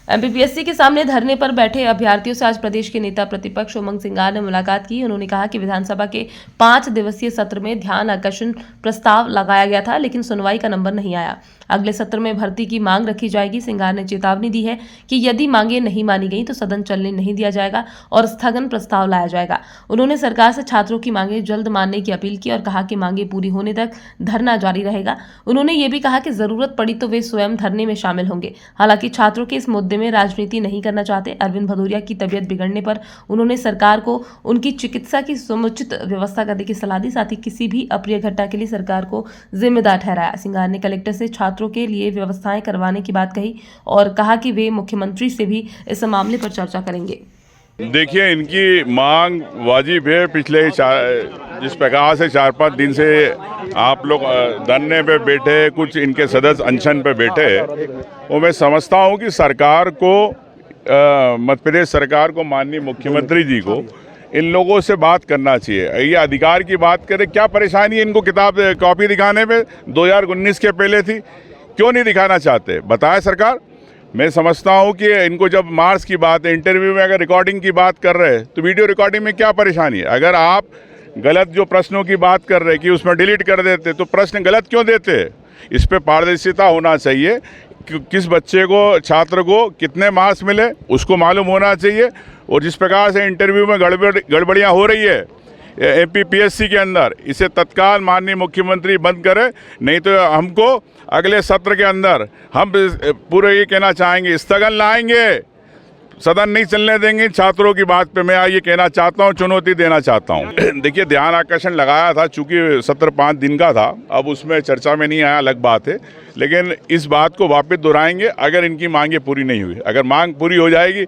MPPSC के सामने धरने पर बैठे अभ्यर्थियों से आज प्रदेश के नेता प्रतिपक्ष उमंग सिंगार ने मुलाकात की। उन्होंने कहा कि विधानसभा के 5 दिवसीय सत्र में ध्यान आकर्षण प्रस्ताव लगाया गया था, लेकिन सुनवाई का नंबर नहीं आया। अगले सत्र में भर्ती की मांग रखी जाएगी। सिंगार ने चेतावनी दी है कि यदि मांगे नहीं मानी गई तो सदन चलने नहीं दिया जाएगा और स्थगन प्रस्ताव लाया जाएगा। उन्होंने सरकार से छात्रों की मांगे जल्द मानने की अपील की और कहा कि मांगे पूरी होने तक धरना जारी रहेगा। उन्होंने ये भी कहा कि जरूरत पड़ी तो वे स्वयं धरने में शामिल होंगे। हालांकि छात्रों के इस मुद्दे में राजनीति नहीं करना चाहते। अरविंद भदौरिया की तबीयत बिगड़ने पर उन्होंने सरकार को उनकी चिकित्सा की समुचित व्यवस्था करने की सलाह दी। साथ ही किसी भी अप्रिय घटना के लिए सरकार को जिम्मेदार ठहराया। सिंगार ने कलेक्टर से छात्रों के लिए व्यवस्थाएं करवाने की बात कही और कहा कि वे मुख्यमंत्री से भी इस मामले पर चर्चा करेंगे। देखिए, इनकी मांग वाजिब है। पिछले जिस प्रकार से 4-5 दिन से आप लोग धरने पे बैठे, कुछ इनके सदस्य अनशन पे बैठे, वो मैं समझता हूँ कि सरकार को, मध्य प्रदेश सरकार को, माननीय मुख्यमंत्री जी को इन लोगों से बात करना चाहिए। ये अधिकार की बात करें, क्या परेशानी है इनको किताब कॉपी दिखाने में? 2019 के पहले थी, क्यों नहीं दिखाना चाहते? बताए सरकार। मैं समझता हूं कि इनको जब मार्क्स की बात है, इंटरव्यू में अगर रिकॉर्डिंग की बात कर रहे हैं तो वीडियो रिकॉर्डिंग में क्या परेशानी है? अगर आप गलत जो प्रश्नों की बात कर रहे हैं कि उसमें डिलीट कर देते तो प्रश्न गलत क्यों देते? इस पे पारदर्शिता होना चाहिए। किस बच्चे को, छात्र को कितने मार्क्स मिले उसको मालूम होना चाहिए। और जिस प्रकार से इंटरव्यू में गड़बड़ियाँ हो रही है एमपीपीएससी के अंदर, इसे तत्काल माननीय मुख्यमंत्री बंद करे। नहीं तो हमको अगले सत्र के अंदर हम पूरे ये कहना चाहेंगे, स्थगन लाएंगे, सदन नहीं चलने देंगे छात्रों की बात पे। मैं ये कहना चाहता हूँ, चुनौती देना चाहता हूँ। देखिए, ध्यान आकर्षण लगाया था, चूंकि सत्र 5 दिन का था, अब उसमें चर्चा में नहीं आया, अलग बात है। लेकिन इस बात को वापस दोहराएंगे अगर इनकी मांगे पूरी नहीं हुई। अगर मांग पूरी हो जाएगी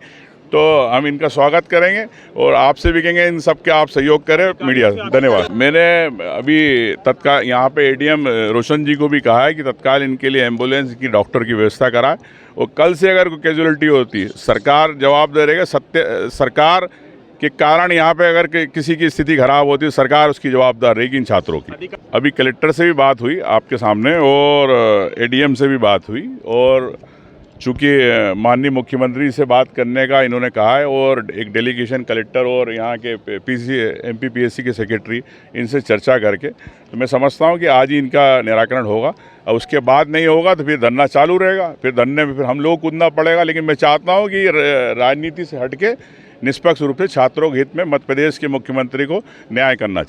तो हम इनका स्वागत करेंगे और आपसे भी कहेंगे इन सब के आप सहयोग करें, मीडिया। धन्यवाद। मैंने अभी तत्काल यहाँ पे एडीएम रोशन जी को भी कहा है कि तत्काल इनके लिए एम्बुलेंस की, डॉक्टर की व्यवस्था कराए। और कल से अगर कोई कैजुअलिटी होती है, सरकार जवाब दे रहेगा। सरकार के कारण यहाँ पे अगर किसी की स्थिति खराब होती है, सरकार उसकी जवाबदार रहेगी इन छात्रों की। अभी कलेक्टर से भी बात हुई आपके सामने और एडीएम से भी बात हुई, और चूँकि माननीय मुख्यमंत्री से बात करने का इन्होंने कहा है और एक डेलीगेशन कलेक्टर और यहाँ के एमपीपीएससी के सेक्रेटरी, इनसे चर्चा करके तो मैं समझता हूँ कि आज ही इनका निराकरण होगा। और उसके बाद नहीं होगा तो फिर धरना चालू रहेगा, फिर धरने में फिर हम लोग कूदना पड़ेगा। लेकिन मैं चाहता हूँ कि राजनीति से हटके निष्पक्ष रूप से छात्रों के हित में मध्य प्रदेश के मुख्यमंत्री को न्याय करना चाहिए।